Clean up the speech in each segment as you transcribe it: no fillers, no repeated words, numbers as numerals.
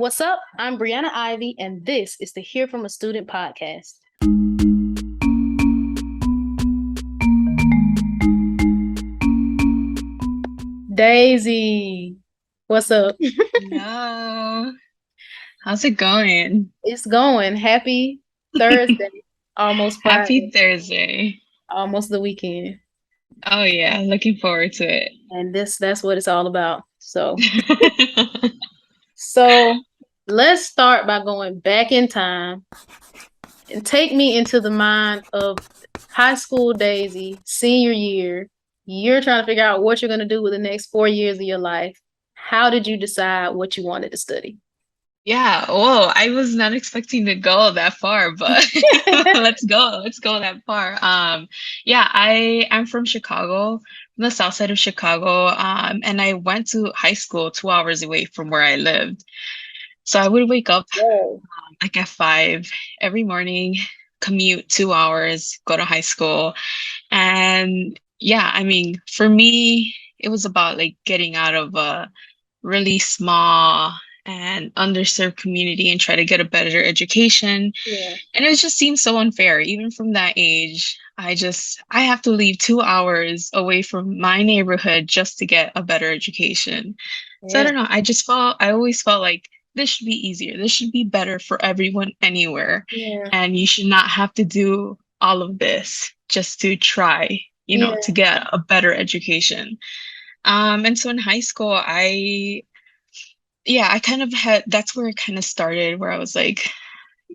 What's up? I'm Brianna Ivy, and this is the Hear from a Student podcast. Daisy, what's up? No. How's it going? It's going. Happy Thursday, almost Happy Friday, Thursday. almost the weekend. Oh yeah, looking forward to it. And that's what it's all about. So let's start by going back in time and take me into the mind of high school Daisy, senior year. You're trying to figure out what you're going to do with the next 4 years of your life. How did you decide what you wanted to study? Yeah, whoa, I was not expecting to go that far, but let's go. Let's go that far. Yeah, I am from Chicago, from the south side of Chicago. And I went to high school 2 hours away from where I lived. So I would wake up Whoa. like at 5 every morning, commute 2 hours, go to high school. And yeah, I mean, for me, it was about like getting out of a really small and underserved community and try to get a better education. Yeah. And it just seems so unfair, even from that age. I have to leave 2 hours away from my neighborhood just to get a better education. So I Yeah. don't know. I always felt like this should be easier. This should be better for everyone anywhere. Yeah. And you should not have to do all of this just to try, Yeah. to get a better education. And so in high school, I kind of had, that's where it kind of started, where I was like,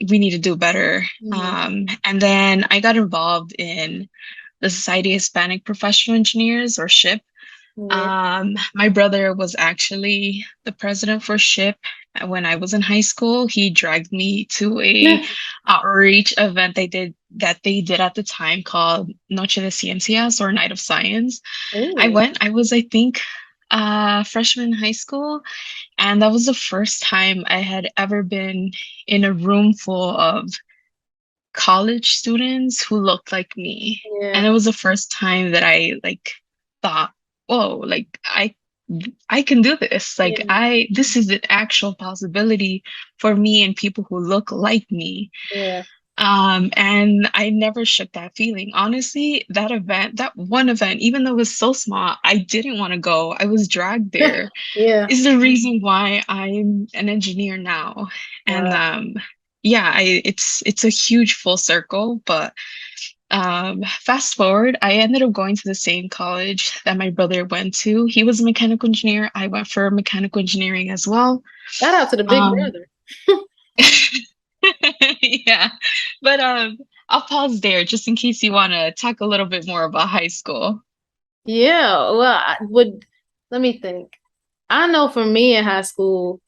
we need to do better. Mhm. And then I got involved in the Society of Hispanic Professional Engineers, or SHIP. Yeah. My brother was actually the president for SHIP when I was in high school. He dragged me to a outreach event they did at the time called Noche de Ciencias, or Night of Science. I Ooh. went, I was, I think, freshman in high school, and that was the first time I had ever been in a room full of college students who looked like me. And Yeah. it was the first time that I like thought, whoa, like I can do this. Like Yeah. this is an actual possibility for me and people who look like me. Yeah. And I never shook that feeling. Honestly, that one event, even though it was so small, I didn't want to go. I was dragged there. Yeah. Is the reason why I'm an engineer now. And Wow. yeah, it's a huge full circle, but fast forward, I ended up going to the same college that my brother went to. He was a mechanical engineer. I went for mechanical engineering as well. Shout out to the big Um, brother. yeah, but I'll pause there just in case you want to talk a little bit more about high school. Yeah. Well, I would let me think. I know for me in high school,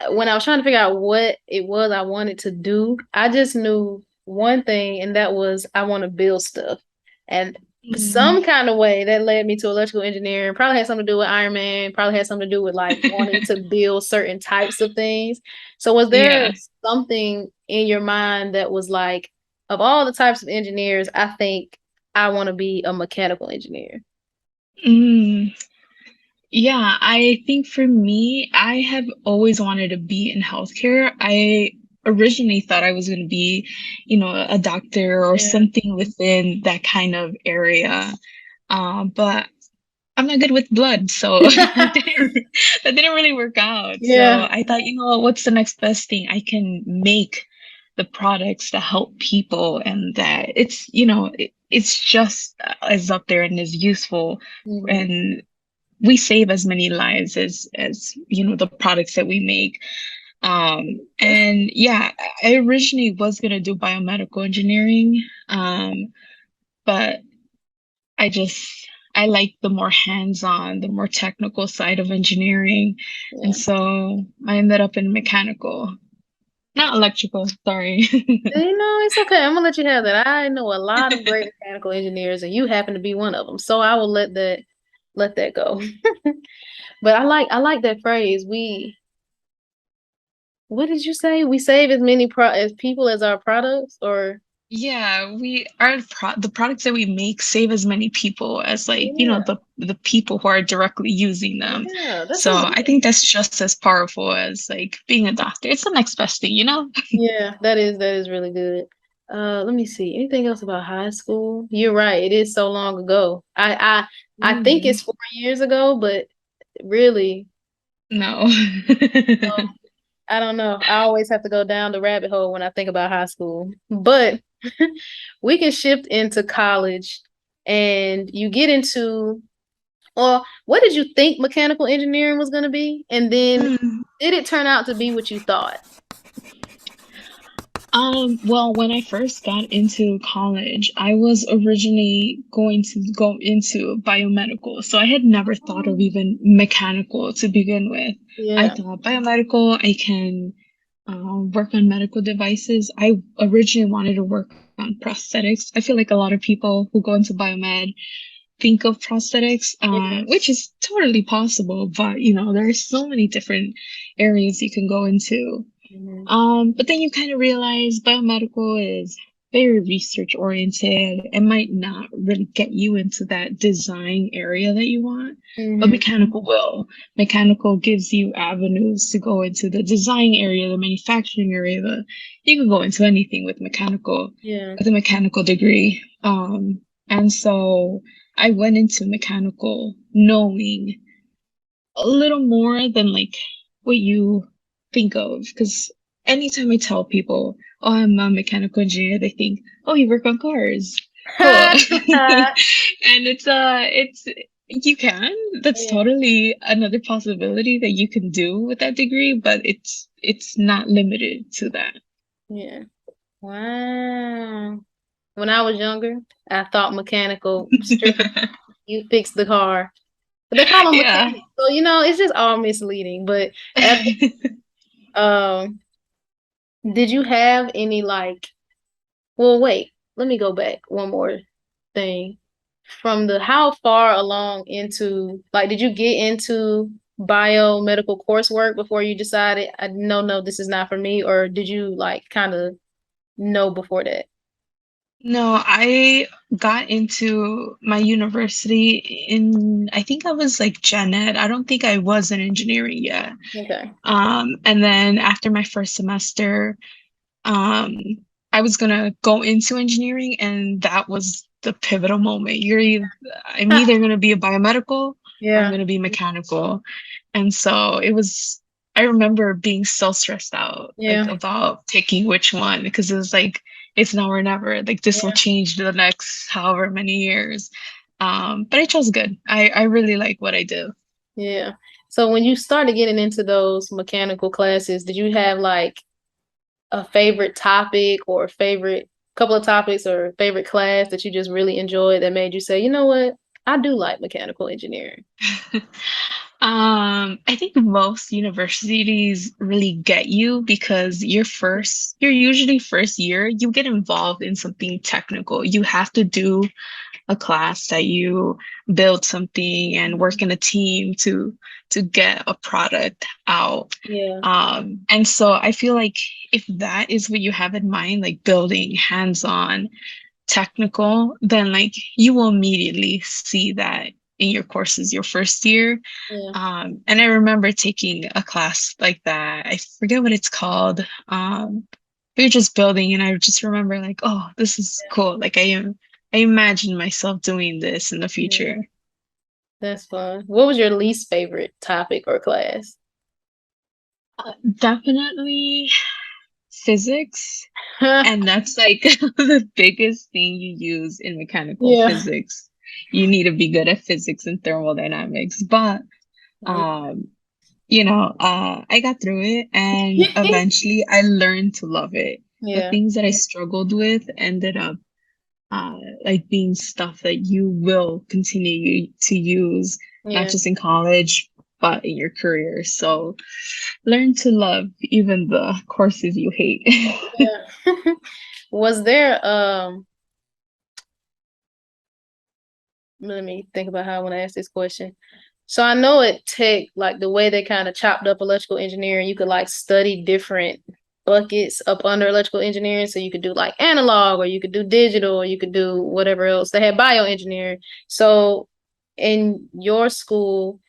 when I was trying to figure out what it was I wanted to do, I just knew one thing, and that was I want to build stuff. And Mm. some kind of way that led me to electrical engineering. Probably had something to do with Iron Man, probably had something to do with like wanting to build certain types of things. So was there Yeah. something in your mind that was like, of all the types of engineers, I think I want to be a mechanical engineer? Mm. Yeah, I think for me, I have always wanted to be in healthcare. I originally thought I was going to be, a doctor or Yeah. something within that kind of area. But I'm not good with blood, so that didn't really work out. So Yeah. I thought, what's the next best thing? I can make the products to help people, and that it's just as up there and as useful, Mhm. and we save as many lives as the products that we make. And yeah, I originally was gonna do biomedical engineering, but I just I like the more hands-on, the more technical side of engineering, and Yeah. so I ended up in mechanical, not electrical, sorry. It's okay. I'm gonna let you have that. I know a lot of great mechanical engineers, and you happen to be one of them. So I will let that go. But I like that phrase. What did you say? We save as many as people as our products, or Yeah, the products that we make save as many people as like, Yeah, the people who are directly using them. yeah, that's So so I good. think that's just as powerful as like being a doctor. It's the next best thing, you know? Yeah, that is really good. Let me see. Anything else about high school? You're right. It is so long ago. I think Mm, it's 4 years ago, but really, no. I don't know. I always have to go down the rabbit hole when I think about high school. But we can shift into college and you get into, or what did you think mechanical engineering was going to be? And then Mm. did it turn out to be what you thought? Well, when I first got into college, I was originally going to go into biomedical. So I had never thought of Oh, even mechanical to begin with. I yeah. thought biomedical, I can work on medical devices. I originally wanted to work on prosthetics. I feel like a lot of people who go into biomed think of prosthetics, Yeah. which is totally possible, but there are so many different areas you can go into. Mhm. But then you kind of realize biomedical is very research oriented. It might not really get you into that design area that you want, but Mhm. mechanical will. Mechanical gives you avenues to go into the design area, the manufacturing area. You can go into anything Yeah. with a mechanical degree. And so I went into mechanical knowing a little more than like what you think of. Because anytime I tell people, oh, I'm a mechanical engineer, they think, oh, you work on cars. Cool. And it's, you can, that's Yeah. totally another possibility that you can do with that degree, but it's not limited to that. Yeah. Wow. When I was younger, I thought mechanical strictly you fix the car. But they call them Yeah. mechanics. So, it's just all misleading. But after, um, did you have any like, well, wait, let me go back one more thing. From the how far along into like did you get into biomedical coursework before you decided no, no, this is not for me, or did you like kind of know before that? No, I got into my university I think I was like gen ed. I don't think I was in engineering yet. Okay. And then after my first semester, um, I was gonna go into engineering, and that was the pivotal moment. I'm either gonna be a biomedical or I'm Yeah. gonna be mechanical. And so I remember being so stressed out, like Yeah. about picking which one, because it was like, it's now or never. Like this will Yeah. change the next however many years. But I chose good. I really like what I do. Yeah. So when you started getting into those mechanical classes, did you have like a favorite topic or favorite couple of topics or favorite class that you just really enjoyed that made you say, you know what, I do like mechanical engineering? I think most universities really get you because you're usually first year, you get involved in something technical. You have to do a class that you build something and work in a team to get a product out. Yeah. And so I feel like if that is what you have in mind, like building hands-on technical, then like you will immediately see that in your courses your first year. Yeah. And I remember taking a class like that. I forget what it's called. We were just building, and I just remember like, oh, this is cool. Like I imagine myself doing this in the Yeah. future. That's fun. What was your least favorite topic or class? Definitely physics. And that's like the biggest thing you use in mechanical Yeah. physics. You need to be good at physics and thermodynamics. But Yeah. um, I got through it, and eventually I learned to love it. The Yeah. things that I struggled with ended up uh, like being stuff that you will continue to use, not Yeah. just in college, but in your career. So learn to love even the courses you hate. Yeah. Was there let me think about how I want to ask this question. So I know at Tech, like the way they kind of chopped up electrical engineering, you could like study different buckets up under electrical engineering. So you could do like analog, or you could do digital, or you could do whatever else. They had bioengineering. So in your school,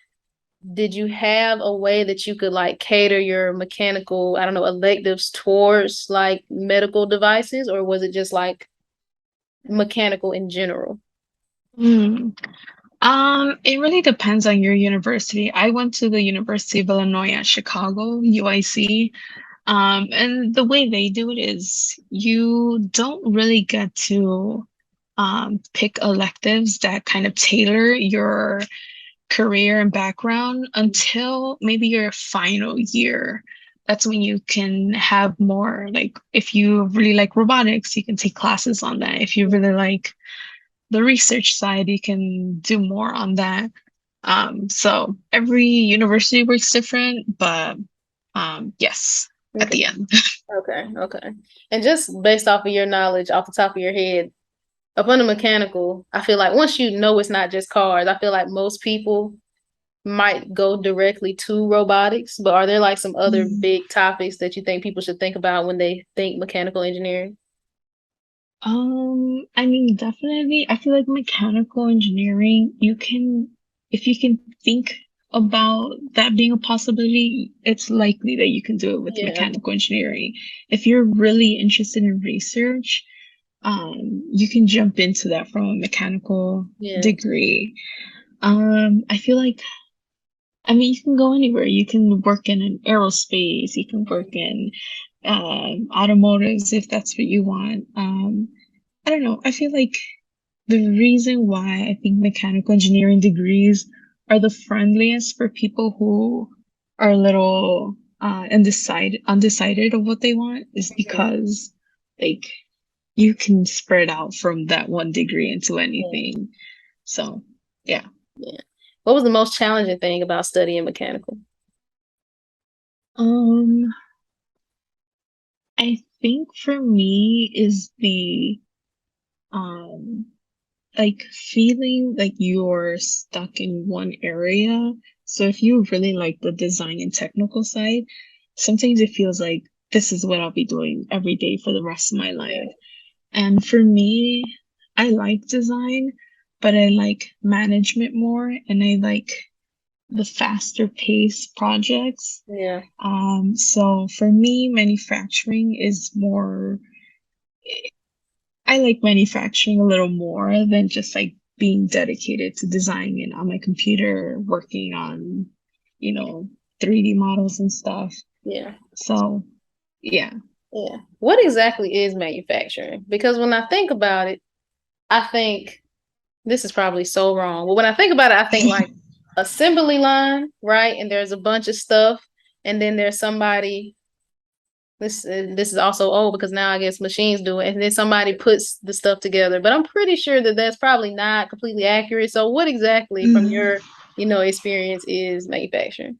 did you have a way that you could like cater your mechanical, I don't know, electives towards like medical devices, or was it just like mechanical in general? Hmm. It really depends on your university. I went to the University of Illinois at Chicago, UIC. And the way they do it is you don't really get to pick electives that kind of tailor your career and background until maybe your final year. That's when you can have more, like, if you really like robotics, you can take classes on that. If you really like the research side, you can do more on that. So every university works different, but yes, at Okay. the end. Okay. Okay. And just based off of your knowledge, off the top of your head, up on the mechanical, I feel like once you know it's not just cars, I feel like most people might go directly to robotics. But are there like some other Mm. big topics that you think people should think about when they think mechanical engineering? I mean, definitely, I feel like mechanical engineering, if you can think about that being a possibility, it's likely that you can do it with Yeah. mechanical engineering. If you're really interested in research, you can jump into that from a mechanical Yeah. degree. I feel like, I mean, you can go anywhere. You can work in an aerospace, you can work in automotives if that's what you want. I don't know. I feel like the reason why I think mechanical engineering degrees are the friendliest for people who are a little undecided of what they want is Yeah. because like you can spread out from that one degree into Yeah. anything. So yeah. Yeah. What was the most challenging thing about studying mechanical? Um, I think for me is the um like feeling like you're stuck in one area. So if you really like the design and technical side, sometimes it feels like this is what I'll be doing every day for the rest of my life. Yeah. And for me, I like design, but I like management more and I like the faster paced projects. Yeah. So for me, manufacturing is more I like manufacturing a little more than just like being dedicated to designing on my computer, working on, you know, 3D models and stuff. Yeah. So, yeah. Yeah. What exactly is manufacturing? Because when I think about it, I think this is probably so wrong. But when I think about it, I think like assembly line, right? And there's a bunch of stuff, and then there's somebody. This is also old because now I guess machines do it, and then somebody puts the stuff together. But I'm pretty sure that that's probably not completely accurate. So, what exactly from Mm. your experience is manufacturing?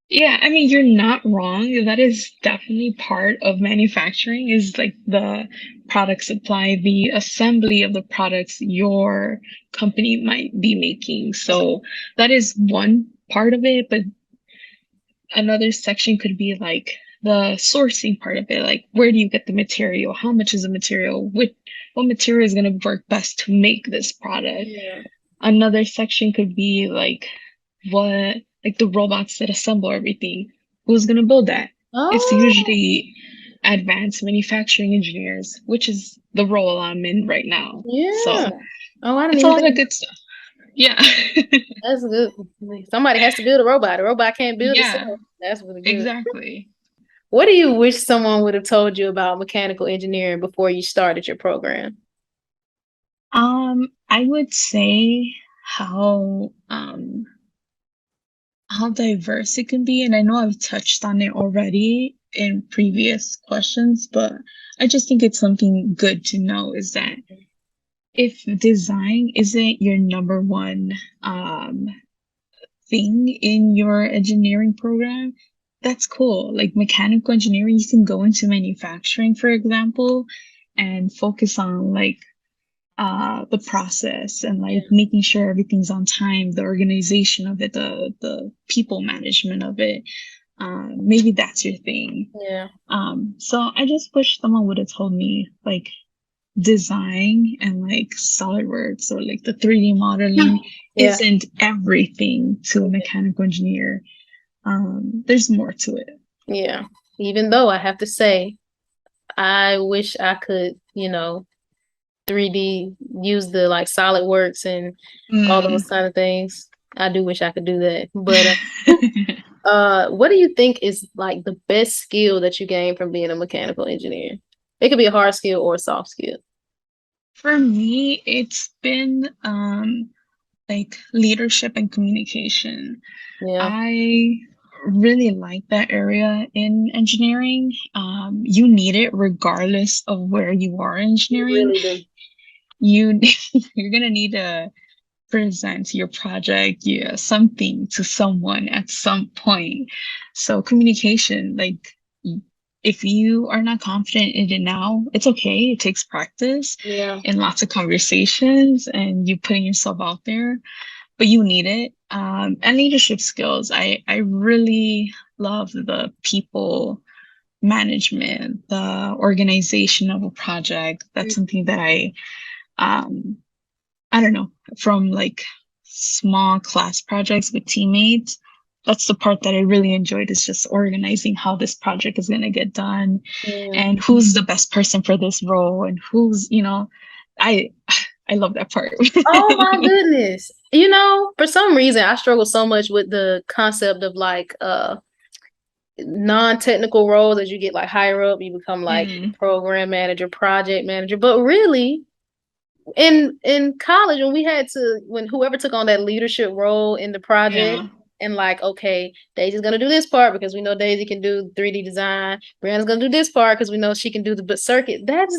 Yeah, I mean, you're not wrong. That is definitely part of manufacturing is like the product supply, the assembly of the products your company might be making. So that is one part of it, but another section could be like the sourcing part of it, like where do you get the material? How much is the material? What material is going to work best to make this product? Yeah. Another section could be what like the robots that assemble everything. Who's going to build that? It's Oh, usually advanced manufacturing engineers, which is the role I'm in right now. yeah. So Oh, I didn't it's a even lot of think good stuff. Yeah. that's good. Somebody has to build a robot. A robot can't build Yeah, itself. That's really good. exactly. What do you wish someone would have told you about mechanical engineering before you started your program? I would say how um how diverse it can be, and I know I've touched on it already in previous questions, but I just think it's something good to know is that if design isn't your number one thing in your engineering program, that's cool. Like mechanical engineering, you can go into manufacturing, for example, and focus on the process and like Yeah. making sure everything's on time, the organization of it, the people management of it. maybe that's your thing. Yeah. So I just wish someone would have told me like design and like SolidWorks or like the 3D modeling Yeah. isn't everything to a mechanical engineer. There's more to it. Yeah. Even though I have to say, I wish I could, 3D use the like SolidWorks and all Mm. those kind of things. I do wish I could do that. But what do you think is like the best skill that you gain from being a mechanical engineer? It could be a hard skill or a soft skill. For me, it's been like leadership and communication. Yeah, I really like that area in engineering. You need it regardless of where you are in you engineering. really do. You you're gonna need to present your project, yeah, something to someone at some point. So communication, like if you are not confident in it now, it's okay. It takes practice Yeah, and lots of conversations and you putting yourself out there, but you need it. And leadership skills. I really love the people management, the organization of a project. That's something that um, I don't know, from like small class projects with teammates. That's the part that I really enjoyed is just organizing how this project is going to get done yeah. and who's the best person for this role and who's, I I love that part. Oh my goodness. For some reason I struggle so much with the concept of like non-technical roles as you get like higher up, you become like Mm, program manager, project manager. But really, in college when whoever took on that leadership role in the project yeah. and like, okay, Daisy's gonna do this part because we know Daisy can do 3D design. Brianna's gonna do this part because we know she can do the circuit. That's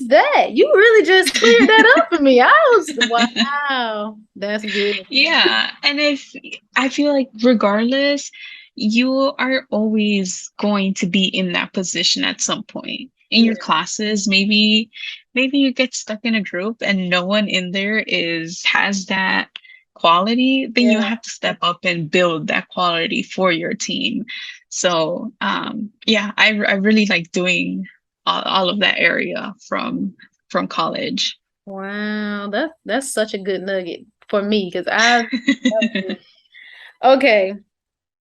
that. You really just cleared that up for me. I was wow. That's good. Yeah, and if I feel like regardless, you are always going to be in that position at some point. In Yeah, your classes, maybe you get stuck in a group and no one in there is has that quality, then you yeah. have to step up and build that quality for your team. So, yeah, I really like doing all of that area from college. Wow, that's such a good nugget for me because okay.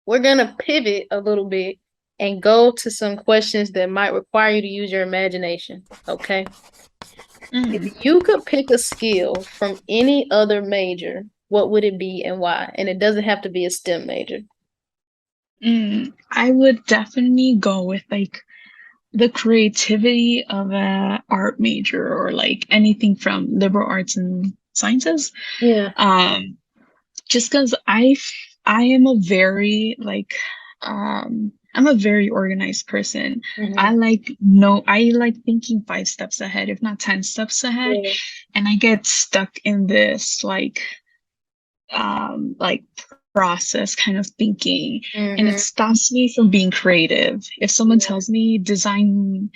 We're gonna pivot a little bit and go to some questions that might require you to use your imagination. Okay. If Mm. you could pick a skill from any other major, what would it be and why? And it doesn't have to be a STEM major. I would definitely go with like the creativity of a art major or like anything from liberal arts and sciences. Yeah. Um, just because I am a very like I'm a very organized person. Hmm. I like thinking 5 steps ahead, if not 10 steps ahead, Yeah. and I get stuck in this like process kind of thinking and it Hmm. stops me from being creative. If someone Yeah. tells me design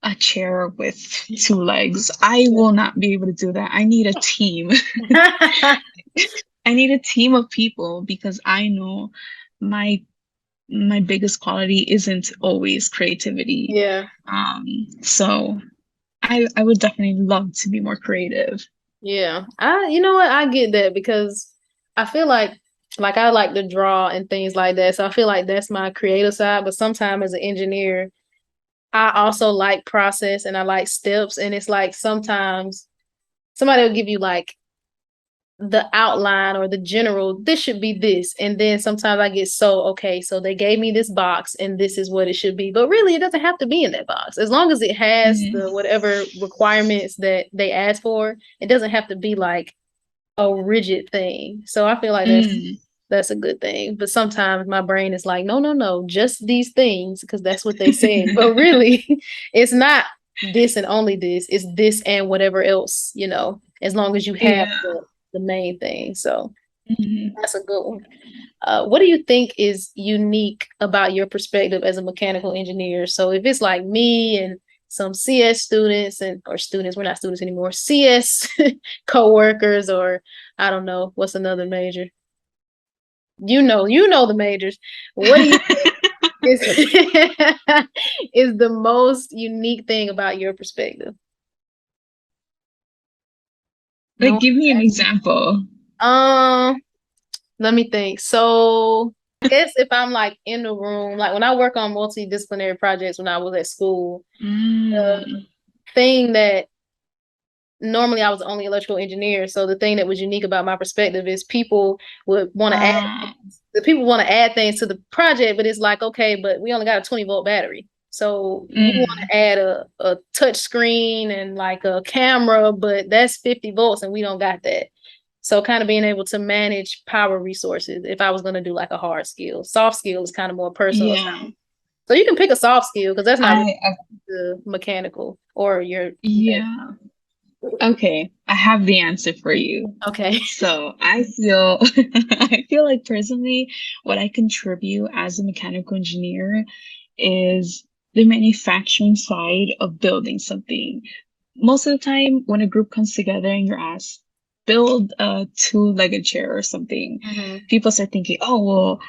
a chair with 2 legs, I will not be able to do that. I need a team. I need a team of people because I know my my biggest quality isn't always creativity. Yeah. So I would definitely love to be more creative. Yeah. You know what? I get that because I feel like I like to draw and things like that. So I feel like that's my creative side. But sometimes as an engineer, I also like process and I like steps. And it's like sometimes somebody will give you like the outline or the general, this should be this. And then sometimes I get okay, so they gave me this box and this is what it should be. But really, it doesn't have to be in that box. As long as it has Mm, the whatever requirements that they ask for, it doesn't have to be like a rigid thing. So I feel like mm. that's a good thing. But sometimes my brain is like, no, no, no, just these things because that's what they said. But really, it's not this and only this. It's this and whatever else, as long as you have Yeah. the main thing. So Mhm. that's a good one. What do you think is unique about your perspective as a mechanical engineer? So if it's like me and some CS students or students, we're not students anymore, CS co-workers, or I don't know, what's another major? You know the majors. What do you think? is is the most unique thing about your perspective? Like, No. give me an example. Um, Let me think. So, I guess if I'm like in the room, like when I work on multidisciplinary projects when I was at school, the Mm, thing that normally I was the only electrical engineer. So the thing that was unique about my perspective is people would want to add uh, the people want to add things to the project, but it's like, okay, but we only got a 20-volt battery. So you want mm, to add a touch screen and like a camera, but that's 50 volts and we don't got that. So kind of being able to manage power resources if I was going to do like a hard skill. Soft skill is kind of more personal. yeah. So you can pick a soft skill because that's not really I the mechanical or your yeah. Okay, I have the answer for you. okay. So I feel I feel like personally what I contribute as a mechanical engineer is the manufacturing side of building something. Most of the time when a group comes together and you're asked build a two-legged chair or something, Hmm. people start thinking, oh well,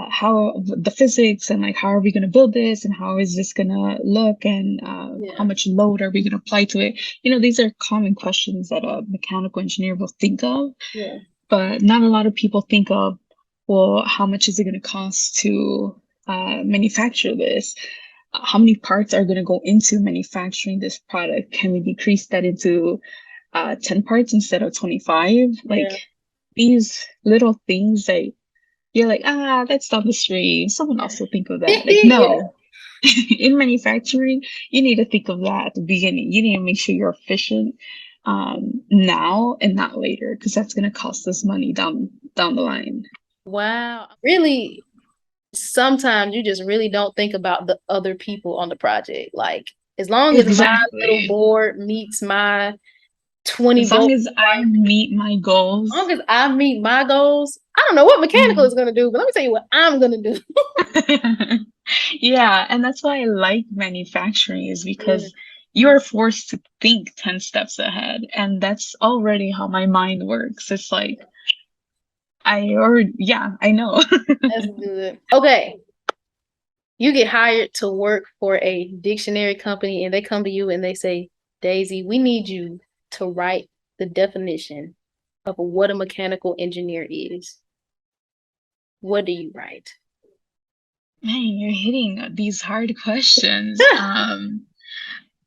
how the physics and like how are we going to build this and how is this going to look and how Yeah. much load are we going to apply to it? You know, these are common questions that a mechanical engineer will think of, Yeah. but not a lot of people think of, well, how much is it going to cost to manufacture this? How many parts are going to go into manufacturing this product? Can we decrease that into 10 parts instead of 25? Like Yeah. these little things that you're like, ah, that's down the street. Someone else will think of that. Like, Yeah. no. In manufacturing, you need to think of that at the beginning. You need to make sure you're efficient now and not later, because that's going to cost us money down the line. Wow. Really, sometimes you just really don't think about the other people on the project. Like, as long as my little Exactly. board meets my 20 As long volt as I requirement, meet my as long goals. as I meet my goals, I don't know what mechanical Mhm. is going to do, but let me tell you what I'm going to do. Yeah, and that's why I like manufacturing is Yeah. because you're forced to think 10 steps ahead, and that's already how my mind works. It's like yeah, I know. That's good. Okay. You get hired to work for a dictionary company and they come to you and they say, Daisy, we need you to write the definition of what a mechanical engineer is. What do you write? Man, you're hitting these hard questions.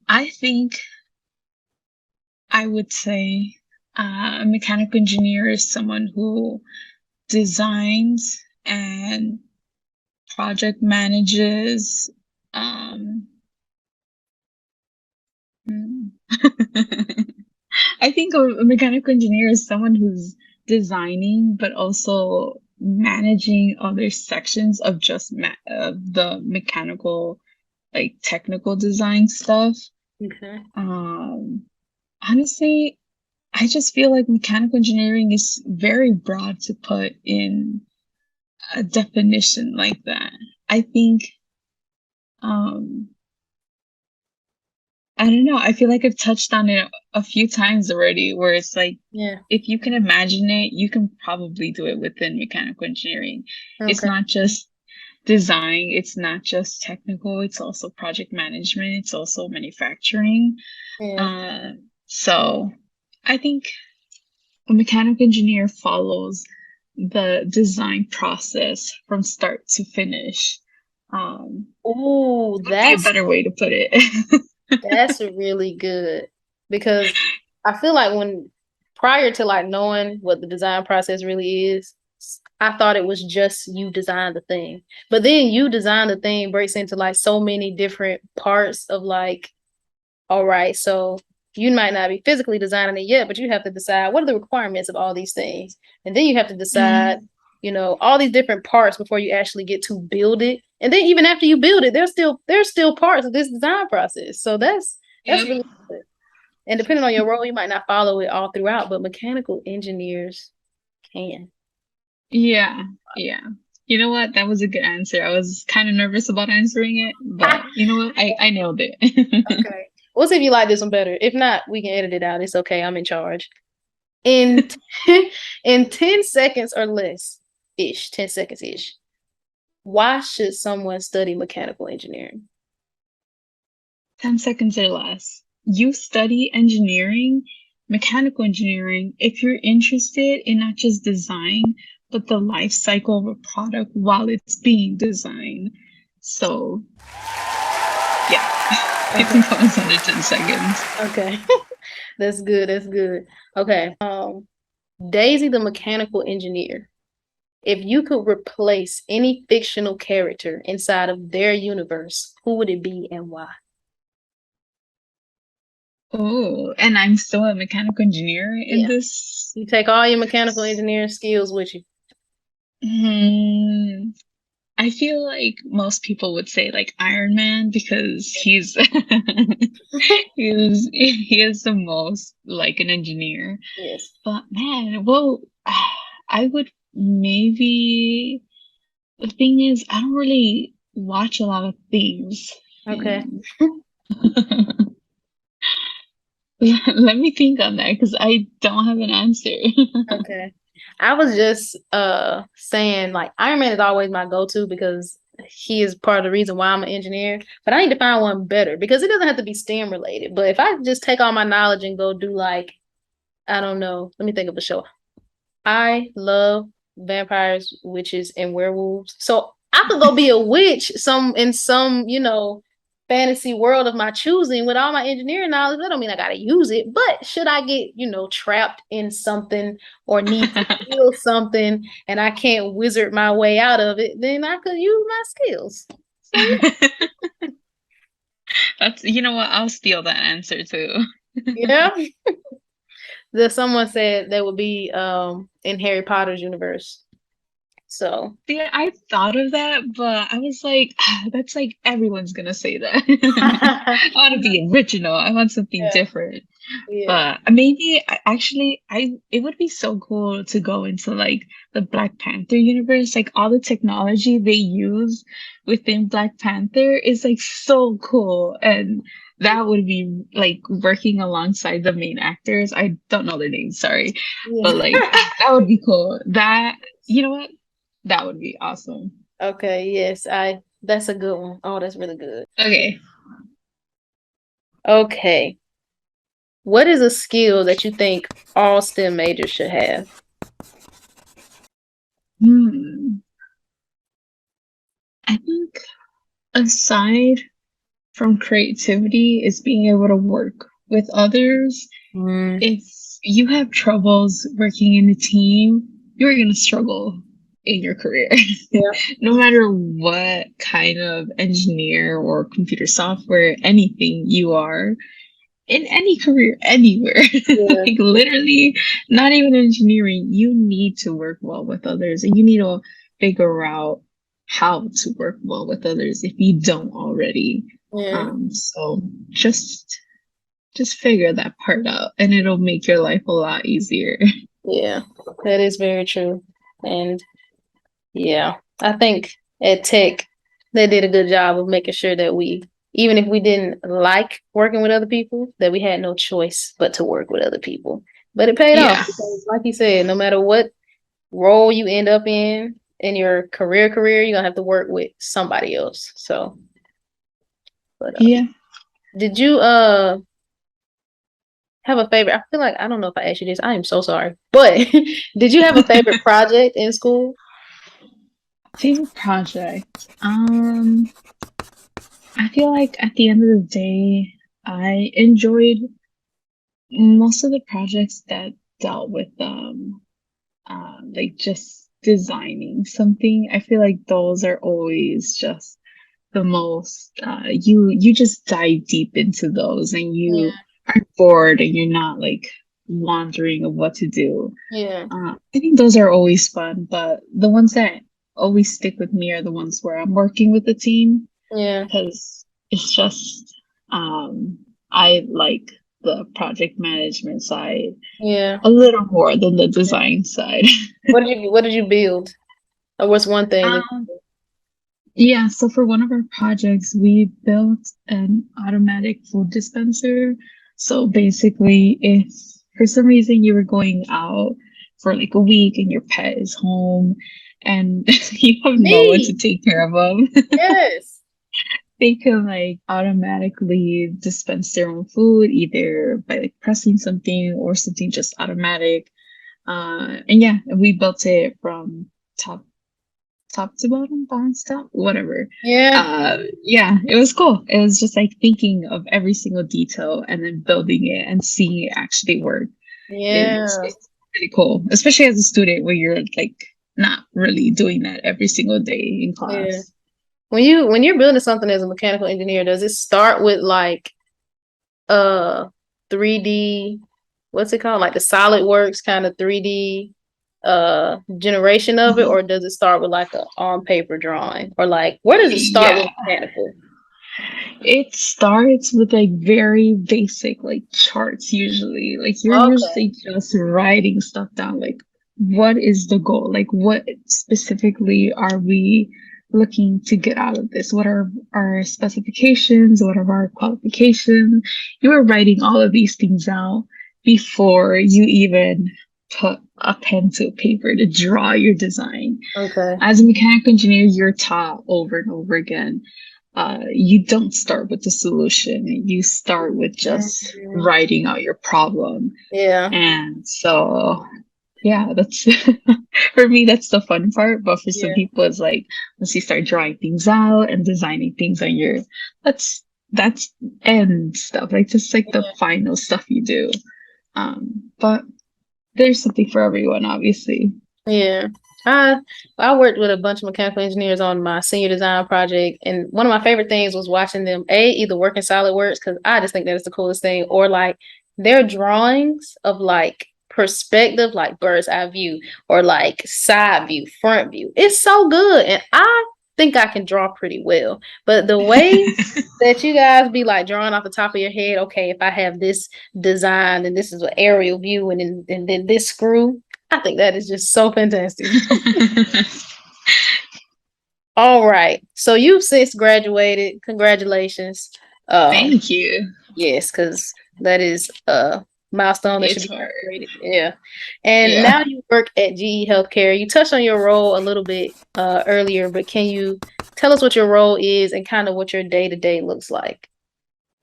I think I would say a mechanical engineer is someone who designs and project manages. Um, hmm. I think a mechanical engineer is someone who's designing, but also managing other sections of just of the mechanical, like technical design stuff. Okay. Um, Honestly, I just feel like mechanical engineering is very broad to put in a definition like that. I think, um, I don't know. I feel like I've touched on it a few times already, where it's like, Yeah. if you can imagine it, you can probably do it within mechanical engineering. It's Okay. not just design, it's not just technical, it's also project management, it's also manufacturing. Yeah. Uh, so I think a mechanical engineer follows the design process from start to finish. Oh, Would be a better way to put it. that's really good because I feel like when prior to like knowing what the design process really is, I thought it was just you design the thing. But then you design the thing breaks into like so many different parts of like, all right, so you might not be physically designing it yet, but you have to decide what are the requirements of all these things. And then you have to decide, Mm, all these different parts before you actually get to build it. And then even after you build it, there's still parts of this design process. So that's yep. really good. And depending on your role, you might not follow it all throughout, but mechanical engineers can. Yeah, yeah. You know what? That was a good answer. I was kind of nervous about answering it, Ah, but you know what? I nailed it. okay. We'll see if you like this one better. If not, we can edit it out. It's okay. I'm in charge. In in 10 seconds or less ish, 10 seconds ish. Why should someone study mechanical engineering? 10 seconds or less. You study engineering, mechanical engineering, if you're interested in not just design, but the life cycle of a product while it's being designed. So, yeah, I Okay. think that was under 10 seconds. Okay. That's good. That's good. Okay. Daisy the mechanical engineer. If you could replace any fictional character inside of their universe, who would it be and why? Oh, and I'm still a mechanical engineer in Yeah. this. You take all your mechanical engineering skills with you. Hmm. I feel like most people would say like Iron Man because he is the most like an engineer. Yes. But man, well, I would maybe the thing is I don't really watch a lot of things Okay. and yeah, let me think on that because I don't have an answer. Okay. I was just saying like Iron Man is always my go-to because he is part of the reason why I'm an engineer. But I need to find one better because it doesn't have to be STEM related. But if I just take all my knowledge and go do like, I don't know, let me think of a show. I love vampires, witches, and werewolves. So I could go be a witch some, fantasy world of my choosing with all my engineering knowledge. That don't mean I gotta use it. But should I get, trapped in something or need to steal something and I can't wizard my way out of it, then I could use my skills. So That's you know what, I'll steal that answer too. yeah. Someone said that would be in Harry Potter's universe. So Yeah, I thought of that, but I was like, that's like everyone's gonna say that. I want to be original. I want something yeah, different. yeah. But maybe actually, I it would be so cool to go into like the Black Panther universe. Like all the technology they use within Black Panther is like so cool, and that would be like working alongside the main actors. I don't know their names, sorry, but Yeah. like that would be cool. That you know what? That would be awesome. Okay, yes, I that's a good one. Oh, that's really good. Okay. Okay. What is a skill that you think all STEM majors should have? Hmm. I think aside from creativity is being able to work with others. Mm, If you have troubles working in a team, you're going to struggle in your career. yeah, No matter what kind of engineer or computer software, anything you are, in any career, anywhere, yeah, like literally, not even engineering, you need to work well with others and you need to figure out how to work well with others if you don't already. yeah, So just figure that part out and it'll make your life a lot easier. yeah. That is very true. And yeah, I think at Tech they did a good job of making sure that even if we didn't like working with other people, that we had no choice but to work with other people. But it paid off Yeah. because, like you said, no matter what role you end up in your career, you're gonna have to work with somebody else. So, but Yeah. did you have a favorite? I feel like I don't know if I asked you this. I am so sorry. But did you have a favorite project in school? Favorite project. I feel like at the end of the day, I enjoyed most of the projects that dealt with like just designing something. I feel like those are always just the most you just dive deep into those and you Yeah, aren't bored and you're not like wondering of what to do. yeah, I think those are always fun, but the ones that always stick with me are the ones where I'm working with the team yeah, because it's just um I like the project management side yeah. a little more than the design side. What did you build? Or what's one thing that Um, yeah, so for one of our projects, we built an automatic food dispenser. So basically, if for some reason you were going out for like a week and your pet is home and you have no one to Me. take care of them. Yes. They can like automatically dispense their own food either by like pressing something or something just automatic. And yeah, we built it from top top to bottom, bottom to top, whatever. Yeah. Yeah, it was cool. It was just like thinking of every single detail and then building it and seeing it actually work. Yeah. It's pretty cool, especially as a student where you're like not really doing that every single day in Yeah. class. When you're building something as a mechanical engineer, does it start with like uh 3D, what's it called? Like the SolidWorks kind of 3D generation of it, or does it start with like a on paper drawing? Or like where does it start with Yeah, mechanical? it starts with like very basic like charts usually. Like you're Okay. usually just writing stuff down. Like what is the goal? Like what specifically are we looking to get out of this? What are our specifications? What are our qualifications? You are writing all of these things out before you even put a pen to paper to draw your design. Okay. As a mechanical engineer, you're taught over and over again, you don't start with the solution. You start with just Mhm. writing out your problem. Yeah. And so, yeah, that's for me, that's the fun part. But for some Yeah. people, it's like once you start drawing things out and designing things on your, that's end stuff. Like just like the final stuff you do. But there's something for everyone, obviously. Yeah. I I worked with a bunch of mechanical engineers on my senior design project, and one of my favorite things was watching them either work in SolidWorks because I just think that is the coolest thing, or like their drawings of like perspective, like bird's eye view, or like side view, front view. It's so good, and I think I can draw pretty well. But the way that you guys be like drawing off the top of your head, okay, if I have this design and this is an aerial view, and then this screw. I think that is just so fantastic. All right. So you've since graduated. Congratulations. Um, Thank you. yes, because that is a milestone that should It's be hard. celebrated. Yeah. And Yeah. now you work at GE Healthcare. You touched on your role a little bit earlier, but can you tell us what your role is and kind of what your day-to-day looks like?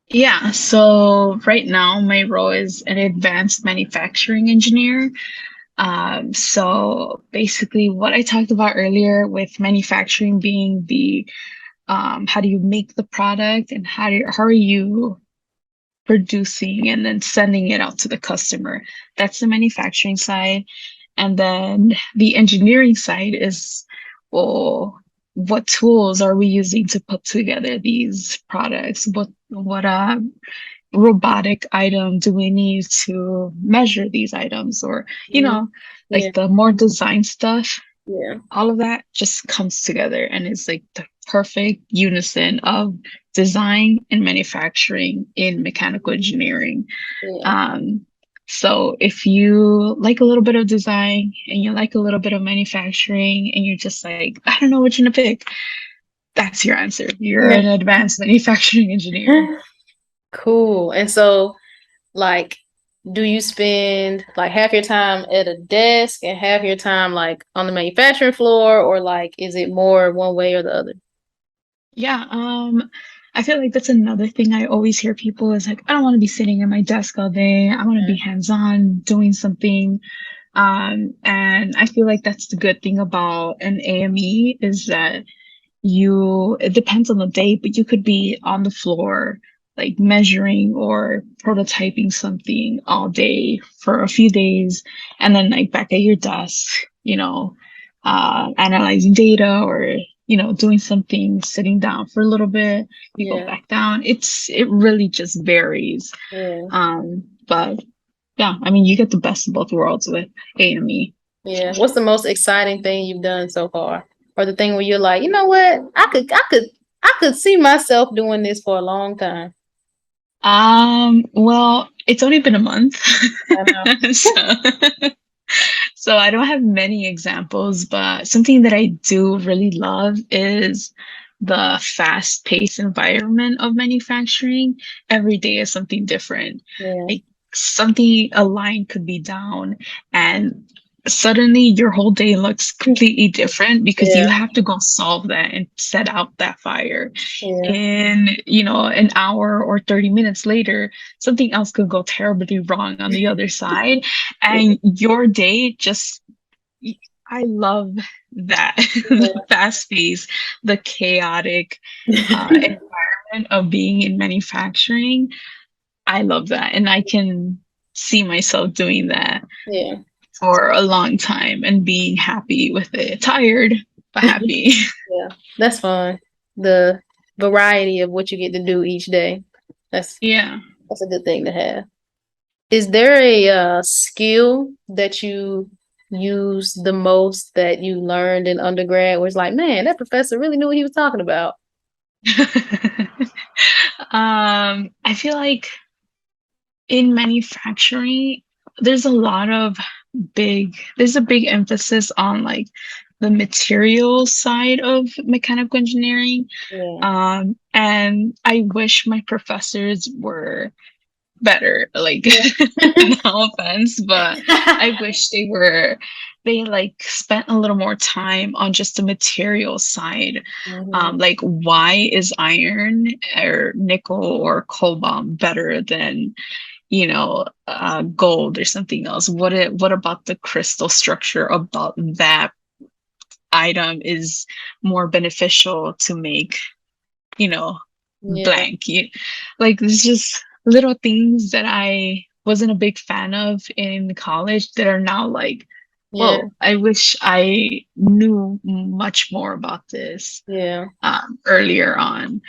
Yeah, so right now my role is an advanced manufacturing engineer. So basically what I talked about earlier with manufacturing being the how do you make the product and how are you producing and then sending it out to the customer. That's the manufacturing side. And then the engineering side is, well, what tools are we using to put together these products? What robotic item do we need to measure these items? Or, you Mhm. know, Yeah, like the more design stuff, yeah, all of that just comes together and it's like the perfect unison of design and manufacturing in mechanical engineering. yeah, Um, so if you like a little bit of design and you like a little bit of manufacturing and you're just like, I don't know which one to pick, that's your answer. You're yeah. an advanced manufacturing engineer. Cool. And so, like, do you spend like half your time at a desk and half your time like on the manufacturing floor, or like is it more one way or the other? Yeah, I feel like that's another thing I always hear people is like, I don't want to be sitting at my desk all day. I want to be Yeah. hands-on doing something. And I feel like that's the good thing about an AME is that it depends on the day, but you could be on the floor, like measuring or prototyping something all day for a few days, and then like back at your desk, analyzing data or, doing something, sitting down for a little bit, you go Yeah. back down. It really just varies. Yeah. But yeah, I mean, you get the best of both worlds with AME. Yeah. What's the most exciting thing you've done so far? Or the thing where you're like, you know what? I could see myself doing this for a long time. Well, it's only been a month. I know. So, so I don't have many examples, but something that I do really love is the fast-paced environment of manufacturing. Every day is something different. Yeah. Like something, a line could be down and suddenly your whole day looks completely different because you Yeah, have to go solve that and set out that fire. yeah, And, an hour or 30 minutes later, something else could go terribly wrong on the other side. And your day just, I love that. The fast pace, the chaotic yeah. environment of being in manufacturing. I love that. And I can see myself doing that Yeah. for a long time and being happy with it. Tired, but happy. Yeah, that's fun. The variety of what you get to do each day. That's Yeah. that's a good thing to have. Is there a skill that you use the most that you learned in undergrad where it's like, man, that professor really knew what he was talking about? I feel like in manufacturing, there's a lot of there's a big emphasis on like the material side of mechanical engineering. Yeah. And I wish my professors were better. Like, Yeah. no offense, but I wish they like spent a little more time on just the material side. Mhm. Like, why is iron or nickel or cobalt better than, gold or something else? What about the crystal structure about that item is more beneficial to make, you know, Yeah. blank. Like there's just little things that I wasn't a big fan of in college that are now like, Yeah. whoa, I wish I knew much more about this Yeah. earlier on.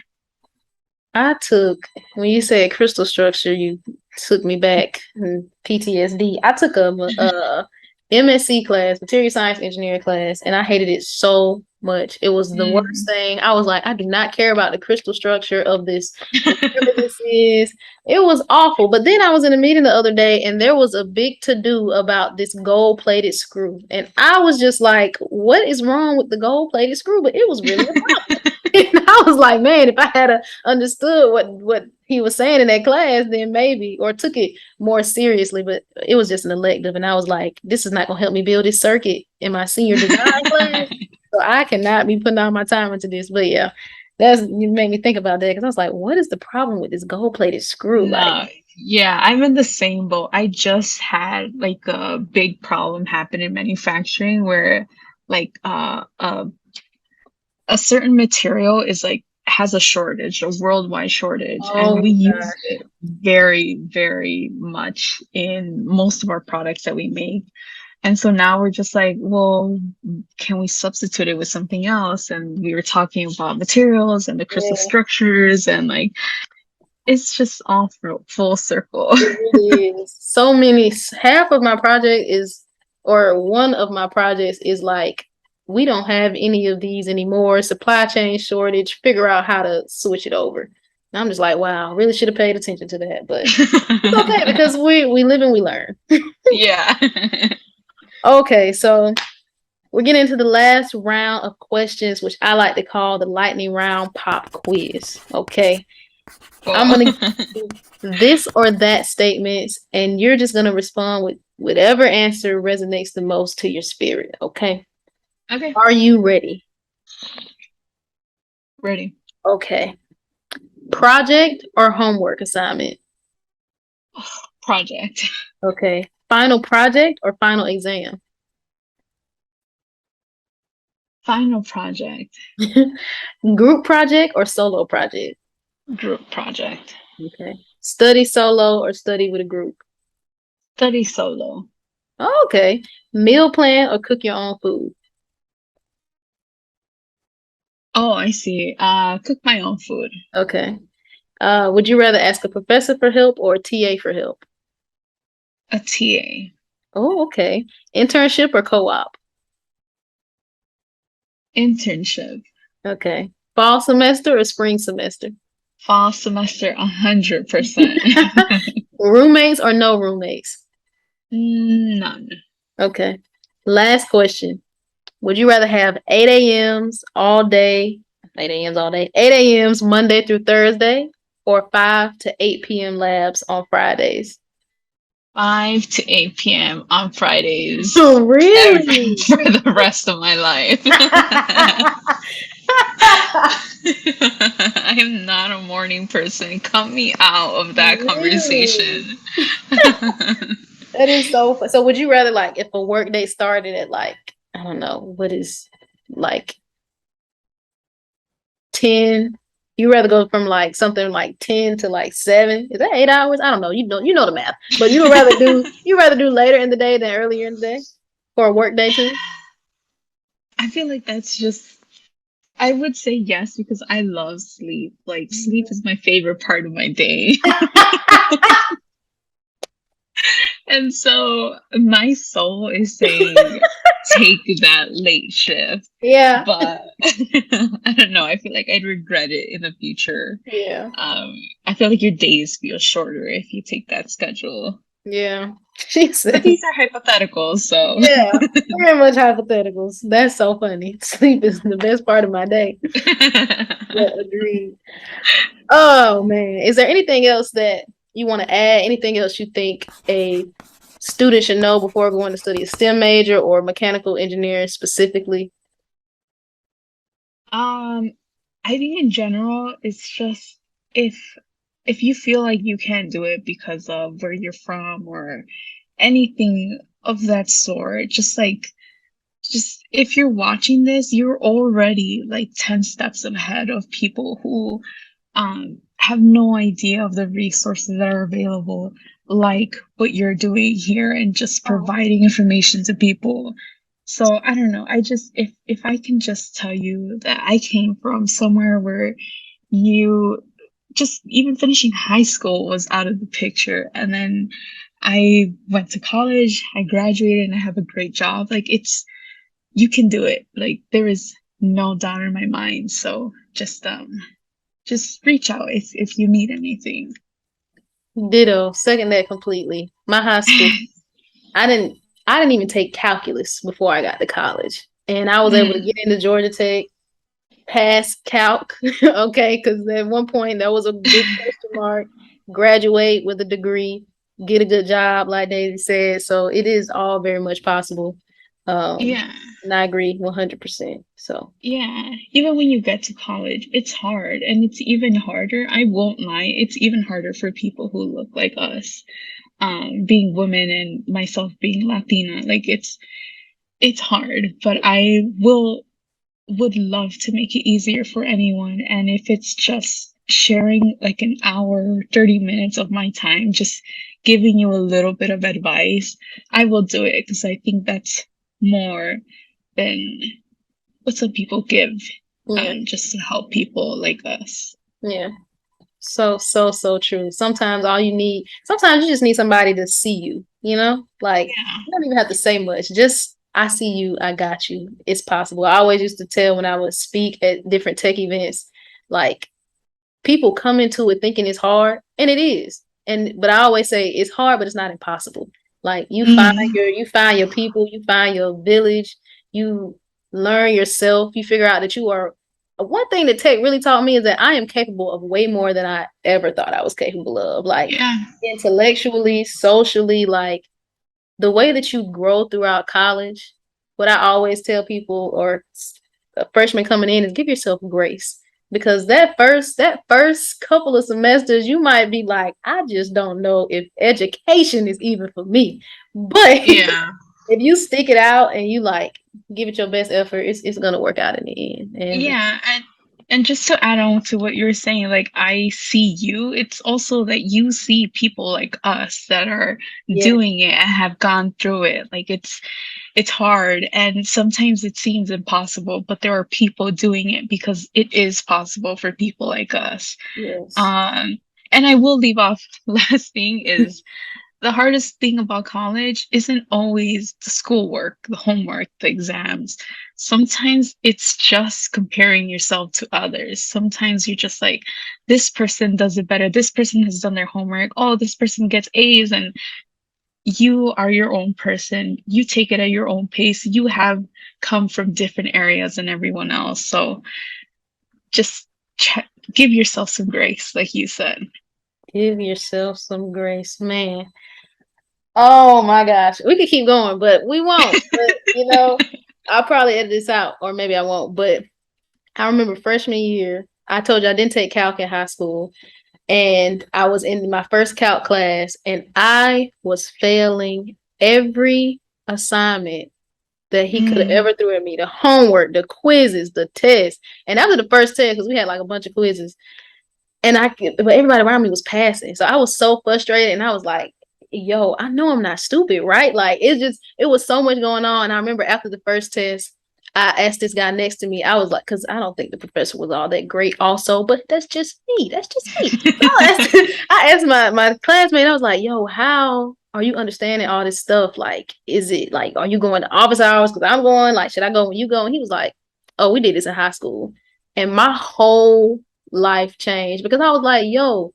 I took, when you said crystal structure, you took me back in PTSD. I took a MSc class, material science engineering class, and I hated it so much. It was the worst Mm. thing. I was like, I do not care about the crystal structure of this, whatever this is. It was awful. But then I was in a meeting the other day, and there was a big to do about this gold plated screw. And I was just like, what is wrong with the gold plated screw? But it was really a problem. And I was like, man, if I had understood what he was saying in that class, then maybe, or took it more seriously. But it was just an elective, and I was like, this is not gonna help me build this circuit in my senior design class. So I cannot be putting all my time into this. But yeah, you made me think about that because I was like, what is the problem with this gold plated screw? Like, No, yeah, I'm in the same boat. I just had like a big problem happen in manufacturing where like a certain material is like has a shortage, a worldwide shortage, and we oh use gosh, it very, very much in most of our products that we make. And so now we're just like, well, can we substitute it with something else? And we were talking about materials and the crystal yeah, structures, and like it's just all full circle. it really is. So many. Half of my project is, or one of my projects is like, we don't have any of these anymore. Supply chain shortage. Figure out how to switch it over. And I'm just like, wow, really should have paid attention to that, but it's okay because we live and we learn. Yeah. Okay, so we're getting into the last round of questions, which I like to call the lightning round pop quiz. Okay, I'm Cool. gonna give you this or that statements, and you're just gonna respond with whatever answer resonates the most to your spirit. Okay, Okay. are you ready? Ready. Okay, project or homework assignment? Project. Okay, final project or final exam? Final project. Group project or solo project? Group project. Okay, study solo or study with a group? Study solo. Oh, okay. Meal plan or cook your own food? Oh, I see. Cook my own food. Okay. Would you rather ask a professor for help or a TA for help? A TA. Oh, okay. Internship or co-op? Internship. Okay. Fall semester or spring semester? Fall semester 100%. Roommates or no roommates? None. Okay. Last question. Would you rather have 8 a.m.s all day, 8 a.m.s all day, 8 a.m.s Monday through Thursday, or 5 to 8 p.m. labs on Fridays? 5 to 8 p.m. on Fridays Oh, ev- really? for the rest of my life. I am not a morning person. Cut me out of that Really? conversation. That is so would you rather like if a work day started at like, I don't know, what is like 10? You rather go from like something like 10 to like 7? Is that 8 hours? I don't know. You know the math. But you rather do later in the day than earlier in the day for a work day too? I feel like that's just, I would say yes because I love sleep. Like, sleep is my favorite part of my day. And so my soul is saying, take that late shift. Yeah. But I don't know. I feel like I'd regret it in the future. Yeah. Um, I feel like your days feel shorter if you take that schedule. Yeah. She But says, these are hypotheticals, so yeah, very much hypotheticals. That's so funny. Sleep is the best part of my day. Yeah, agreed. Oh man. Is there anything else that you want to add? Anything else you think a student should know before going to study a STEM major or mechanical engineering specifically? um, I think in general, it's just if if you feel like you can't do it because of where you're from or anything of that sort, just if you're watching this, you're already like 10 steps ahead of people who have no idea of the resources that are available, like what you're doing here and just Oh, providing information to people. So I don't know. I just if I can just tell you that I came from somewhere where you just even finishing high school was out of the picture, and then I went to college, I graduated, and I have a great job. Like it's you can do it. Like there is no doubt in my mind. So just reach out if you need anything. ditto. Second that completely. My high school, I didn't I didn't even take calculus before I got to college. And I was able to get Mm, into Georgia Tech, pass calc, okay, because at one point that was a big question mark. Graduate with a degree, get a good job, like Daisy said. So it is all very much possible. Um, yeah. and I agree 100%. So Yeah. Even when you get to college, it's hard and it's even harder. I won't lie. It's even harder for people who look like us, being women and myself being Latina. Like it's hard, but I will would love to make it easier for anyone. And if it's just sharing like an hour, 30 minutes of my time, just giving you a little bit of advice, I will do it because I think that's more than what some people give yeah, just to help people like us. yeah. So true. Sometimes you just need somebody to see you, Like Yeah. you don't even have to say much. Just I see you, I got you. It's possible. I always used to tell when I would speak at different tech events, like people come into it thinking it's hard, and it is. But I always say it's hard, but it's not impossible. Like Mm, you find your people, you find your village, you learn yourself, you figure out that you are one thing that tech really taught me is that I am capable of way more than I ever thought I was capable of. Like yeah. intellectually, socially, like the way that you grow throughout college, what I always tell people or a freshman coming in is give yourself grace because that first couple of semesters you might be like, I just don't know if education is even for me. But Yeah. if you stick it out and you like give it your best effort, it's gonna work out in the end. And Yeah, and just to add on to what you're saying, like I see you, it's also that you see people like us that are yeah, doing it and have gone through it. Like it's hard and sometimes it seems impossible, but there are people doing it because it is possible for people like us. yes, Um, and I will leave off last thing is the hardest thing about college isn't always the schoolwork, the homework, the exams. Sometimes it's just comparing yourself to others. Sometimes you're just like, this person does it better. This person has done their homework. Oh, this person gets A's. And you are your own person. You take it at your own pace. You have come from different areas than everyone else. So just give yourself some grace, like you said. give yourself some grace, man. Oh my gosh. We could keep going, but we won't. But I'll probably edit this out, or maybe I won't. But I remember freshman year, I told you I didn't take calc in high school. And I was in my first calc class, and I was failing every assignment that he could have Mm, ever threw at me. The homework, the quizzes, the tests. And after the first test, because we had like a bunch of quizzes, but everybody around me was passing. So I was so frustrated, and I was like, yo, I know I'm not stupid, right? Like it was so much going on. I remember after the first test, I asked this guy next to me. I was like, because I don't think the professor was all that great, also, but that's just me. That's just me. So I asked my classmate. I was like, yo, how are you understanding all this stuff? Like, is it like, are you going to office hours? Because I'm going. Like, should I go when you go? And he was like, oh, we did this in high school, and my whole life changed because I was like, yo,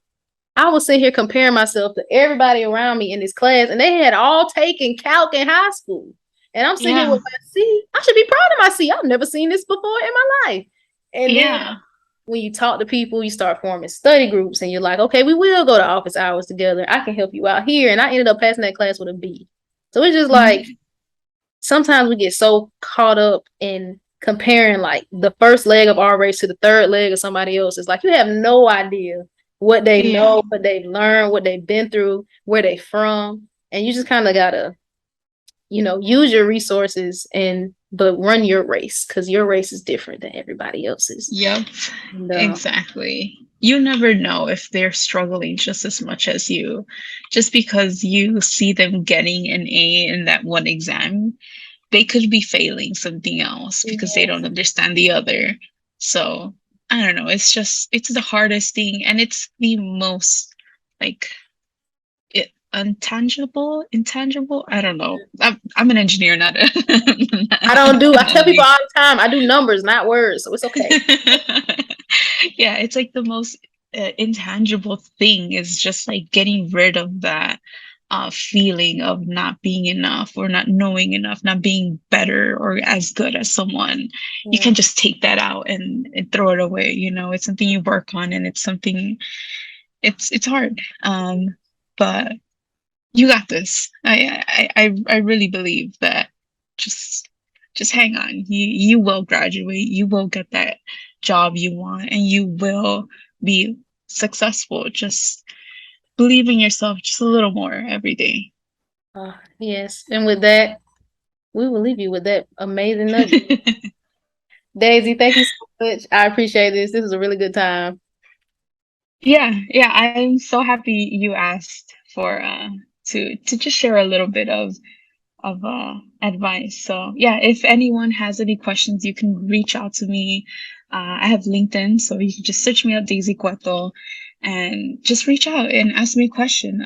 I was sitting here comparing myself to everybody around me in this class, and they had all taken calc in high school. And I'm sitting here yeah, with my C. I should be proud of my C. I've never seen this before in my life. And then yeah, when you talk to people, you start forming study groups, and you're like, okay, we will go to office hours together. I can help you out here. And I ended up passing that class with a B. So it's just like mm, sometimes we get so caught up in comparing like the first leg of our race to the third leg of somebody else. It's like you have no idea what they yeah, know, what they've learned, what they've been through, where they from. And you just kind of gotta, use your resources and but run your race because your race is different than everybody else's. yep, And exactly. You never know if they're struggling just as much as you. Just because you see them getting an A in that one exam, they could be failing something else because they yes. don't understand the other. So I don't know. It's the hardest thing, and it's the most like intangible. I don't know. I'm an engineer, not I not a tell people lead. all the time, I do numbers, not words, so it's okay. Yeah, it's like the most intangible thing is just like getting rid of that feeling of not being enough or not knowing enough, not being better or as good as someone. You Yeah. can just take that out and throw it away. It's something you work on, and it's something it's hard. But you got this. I really believe that just just hang on. You will graduate. You will get that job you want, and you will be successful. Just believe in yourself just a little more every day. Yes. And with that, we will leave you with that amazing nugget. Daisy, thank you so much. I appreciate this. This was a really good time. Yeah, yeah, I'm so happy you asked for to just share a little bit of advice. So yeah, if anyone has any questions, you can reach out to me. I have LinkedIn, so you can just search me up, Daisy Cueto, and just reach out and ask me a question.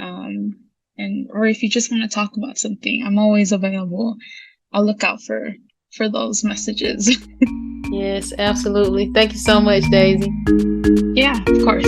And or if you just want to talk about something, I'm always available. I'll look out for those messages. Yes, absolutely. Thank you so much, Daisy. Yeah, of course.